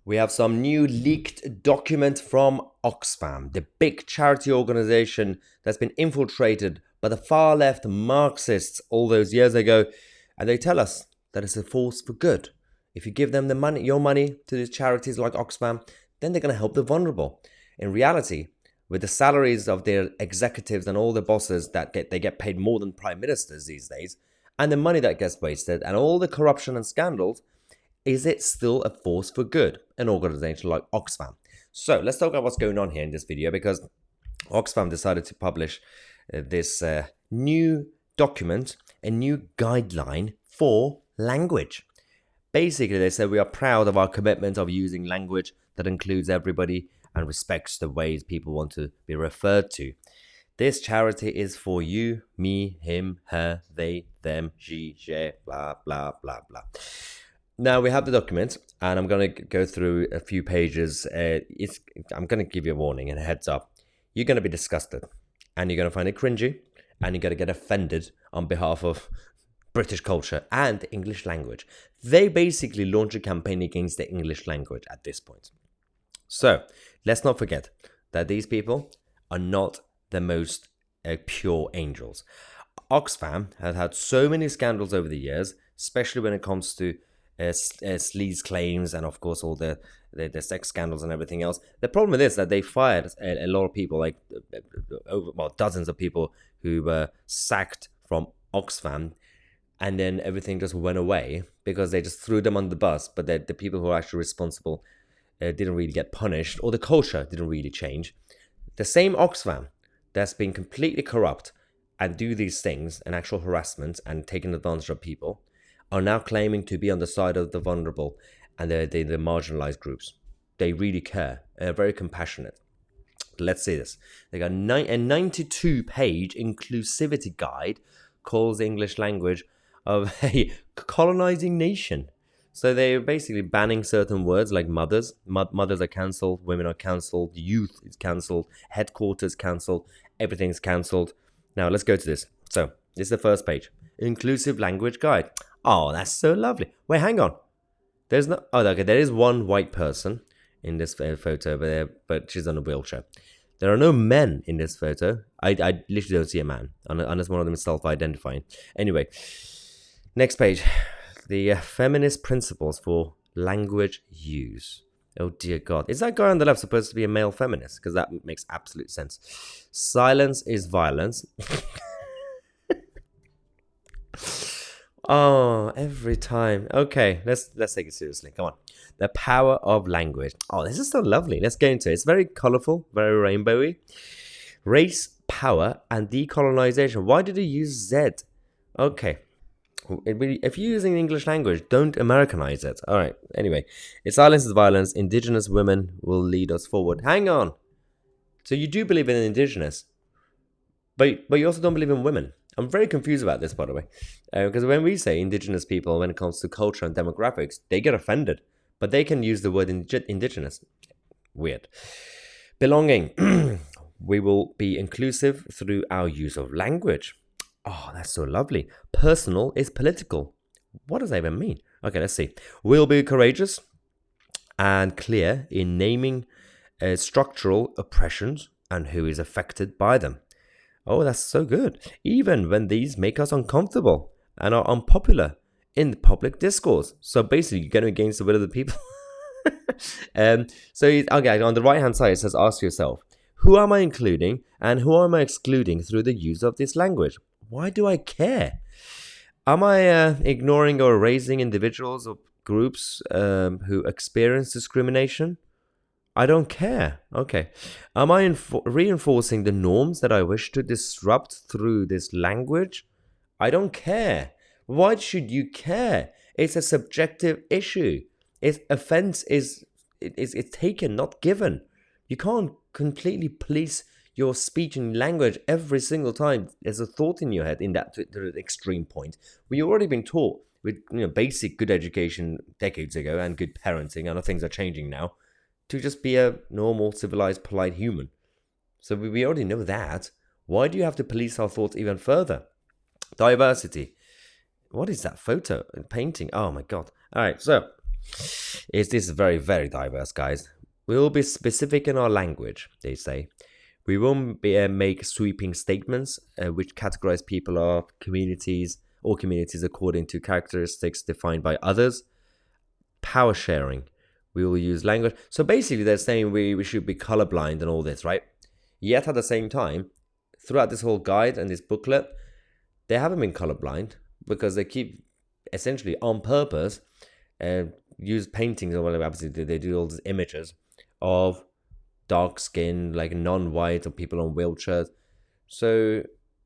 We have some new leaked document from Oxfam, the big charity organization that's been infiltrated by the far left Marxists all those years ago. And they tell us that it's a force for good. If you give them the money, your money to these charities like Oxfam, then they're going to help the vulnerable. In reality, with the salaries of their executives and all the bosses they get paid more than prime ministers these days, and the money that gets wasted and all the corruption and scandals, is it still a force for good, an organization like Oxfam? So let's talk about what's going on here in this video, because Oxfam decided to publish this new document, a new guideline for language. Basically, they said we are proud of our commitment of using language that includes everybody and respects the ways people want to be referred to. This charity is for you, me, him, her, they, them, she, blah, blah, blah, blah. Now we have the document, and I'm going to go through a few pages. I'm going to give you a warning and a heads up. You're going to be disgusted, and you're going to find it cringy, and you're going to get offended on behalf of British culture and the English language. They basically launch a campaign against the English language at this point. So let's not forget that these people are not the most pure angels. Oxfam has had so many scandals over the years, especially when it comes to sleaze claims and of course all the sex scandals and everything else. The problem with this is that they fired a lot of people, like dozens of people who were sacked from Oxfam, and then everything just went away because they just threw them on the bus. But the people who are actually responsible didn't really get punished, or the culture didn't really change. The same Oxfam that's been completely corrupt and do these things and actual harassment and taking advantage of people are now claiming to be on the side of the vulnerable and the marginalized groups. They really care. They're very compassionate. Let's see this. They got a 92-page inclusivity guide calls the English language of a colonizing nation. So they're basically banning certain words like mothers. Mothers are cancelled, women are cancelled, youth is cancelled, headquarters cancelled, everything's cancelled. Now let's go to this. So this is the first page. Inclusive language guide. Oh, that's so lovely. Wait, hang on. There's no... Oh, okay, there is one white person in this photo over there, but she's on a wheelchair. There are no men in this photo. I literally don't see a man, unless one of them is self-identifying. Anyway, next page. The feminist principles for language use. Oh, dear God. Is that guy on the left supposed to be a male feminist? Because that makes absolute sense. Silence is violence. Oh, every time. Okay, let's take it seriously. Come on. The power of language. Oh, this is so lovely. Let's get into it. It's very colorful, very rainbowy. Race, power, and decolonization. Why did he use Z? Okay. If you're using the English language, don't Americanize it. All right. Anyway, it's silence is violence. Indigenous women will lead us forward. Hang on. So you do believe in indigenous, but you also don't believe in women. I'm very confused about this, by the way, because when we say indigenous people, when it comes to culture and demographics, they get offended, but they can use the word indigenous. Weird. Belonging. We will be inclusive through our use of language. Oh, that's so lovely. Personal is political. What does that even mean? Okay, let's see. We'll be courageous and clear in naming structural oppressions and who is affected by them. Oh, that's so good. Even when these make us uncomfortable and are unpopular in the public discourse. So basically, you're going against the will of the people. Okay, on the right-hand side, it says, ask yourself, who am I including and who am I excluding through the use of this language? Why do I care? Am I ignoring or erasing individuals or groups who experience discrimination? I don't care. Okay. Am I reinforcing the norms that I wish to disrupt through this language? I don't care. Why should you care? It's a subjective issue. Offense is taken, not given. You can't completely police your speech and language every single time there's a thought in your head in that to the extreme point. We've already been taught with basic good education decades ago and good parenting. I know things are changing now, to just be a normal, civilized, polite human. So we already know that. Why do you have to police our thoughts even further? Diversity. What is that photo? Painting? Oh my God. All right, so This is very, very diverse, guys. We will be specific in our language, they say. We won't make sweeping statements which categorize people or communities according to characteristics defined by others. Power sharing. We will use language. So basically, they're saying we should be colorblind and all this, right? Yet at the same time, throughout this whole guide and this booklet, they haven't been colorblind because they keep essentially on purpose use paintings or whatever. Obviously, they do all these images of dark skin, like non-white, or people on wheelchairs. So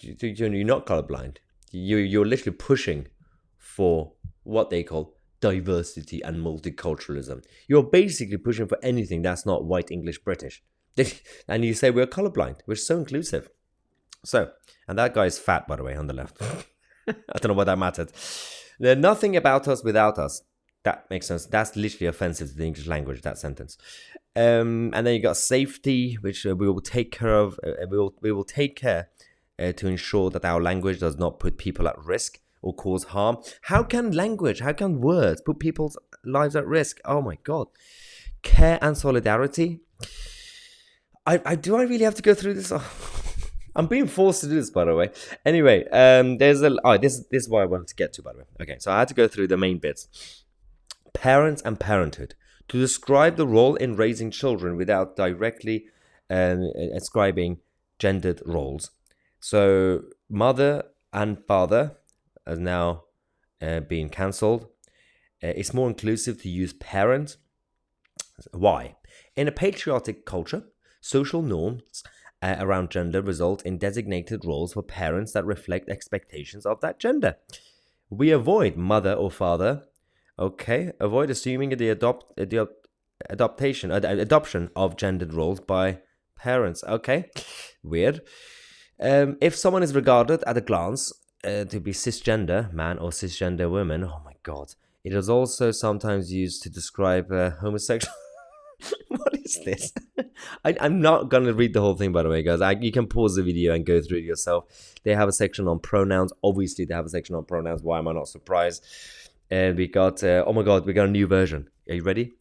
you're not colorblind. You're literally pushing for what they call diversity and multiculturalism. You're basically pushing for anything that's not white, English, British. And you say we're colorblind. We're so inclusive. So, and that guy's fat, by the way, on the left. I don't know why that mattered. There's nothing about us without us. That makes sense. That's literally offensive to the English language, that sentence. And then you got safety, which we will take care of. We will take care to ensure that our language does not put people at risk or cause harm. How can words put people's lives at risk? Oh my God. Care and solidarity. Do I really have to go through this? I'm being forced to do this, by the way. Anyway, this is what I wanted to get to, by the way. Okay, so I had to go through the main bits. Parents and parenthood. To describe the role in raising children without directly ascribing gendered roles. So mother and father are now being cancelled. It's more inclusive to use parent. Why? In a patriotic culture, social norms around gender result in designated roles for parents that reflect expectations of that gender. We avoid mother or father. Okay, avoid assuming the adoption of gendered roles by parents. Okay, weird. If someone is regarded at a glance to be cisgender man or cisgender woman, oh my God, it is also sometimes used to describe homosexual. What is this? I'm not going to read the whole thing, by the way, guys. You can pause the video and go through it yourself. They have a section on pronouns. Obviously, they have a section on pronouns. Why am I not surprised? And we got, oh my God, we got a new version. Are you ready?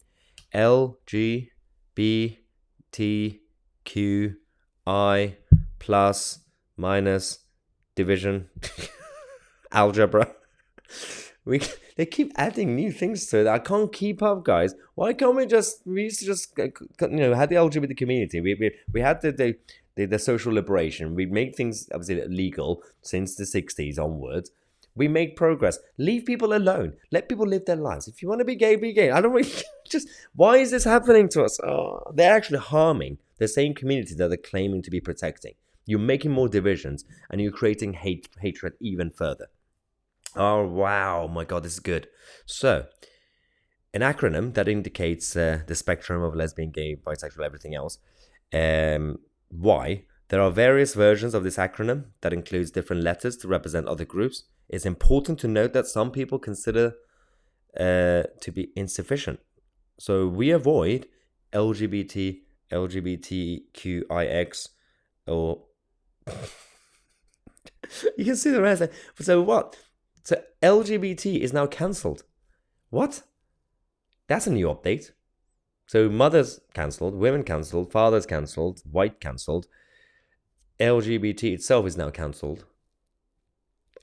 L, G, B, T, Q, I, plus, minus, division, algebra. They keep adding new things to it. I can't keep up, guys. Why can't we used to just, had the LGBT community. We had the social liberation. We make things obviously legal since the 60s onwards. We make progress. Leave people alone. Let people live their lives. If you want to be gay, be gay. I don't really why is this happening to us? Oh, they're actually harming the same community that they're claiming to be protecting. You're making more divisions and you're creating hatred even further. Oh, wow. My God, this is good. So, an acronym that indicates the spectrum of lesbian, gay, bisexual, everything else. Why? There are various versions of this acronym that includes different letters to represent other groups. It's important to note that some people consider to be insufficient. So we avoid LGBT, LGBTQIX, or you can see the rest. So what? So LGBT is now cancelled. What? That's a new update. So mothers cancelled, women cancelled, fathers cancelled, white cancelled. LGBT itself is now cancelled.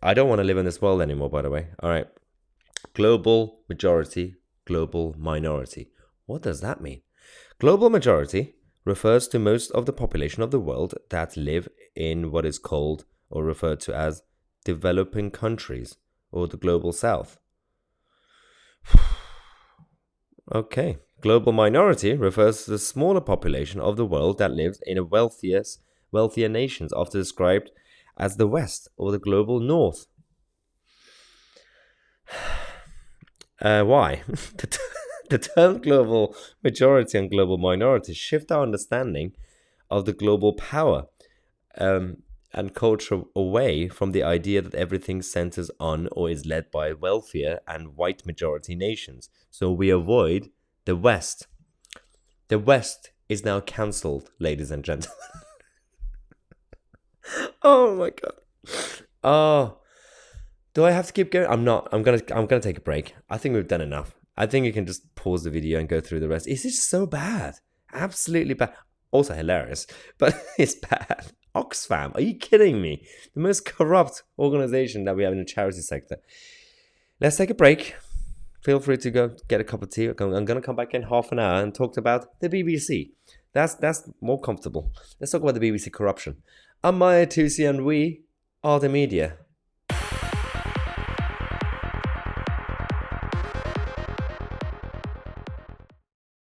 I don't want to live in this world anymore, by the way. All right. Global majority, global minority. What does that mean? Global majority refers to most of the population of the world that live in what is called or referred to as developing countries or the global south. Okay. Global minority refers to the smaller population of the world that lives in a wealthier nations, often described as the West or the global North. Why? The term global majority and global minority shift our understanding of the global power and culture away from the idea that everything centers on or is led by wealthier and white majority nations. So we avoid the West. The West is now cancelled, ladies and gentlemen. Oh my God. Oh, do I have to keep going? I'm not. I'm gonna take a break. I think we've done enough. I think you can just pause the video and go through the rest. It's just so bad. Absolutely bad. Also hilarious, but it's bad. Oxfam, are you kidding me? The most corrupt organization that we have in the charity sector. Let's take a break. Feel free to go get a cup of tea. I'm going to come back in half an hour and talk about the BBC. That's more comfortable. Let's talk about the BBC corruption. I'm Mahyar, Tousi, and we are the media.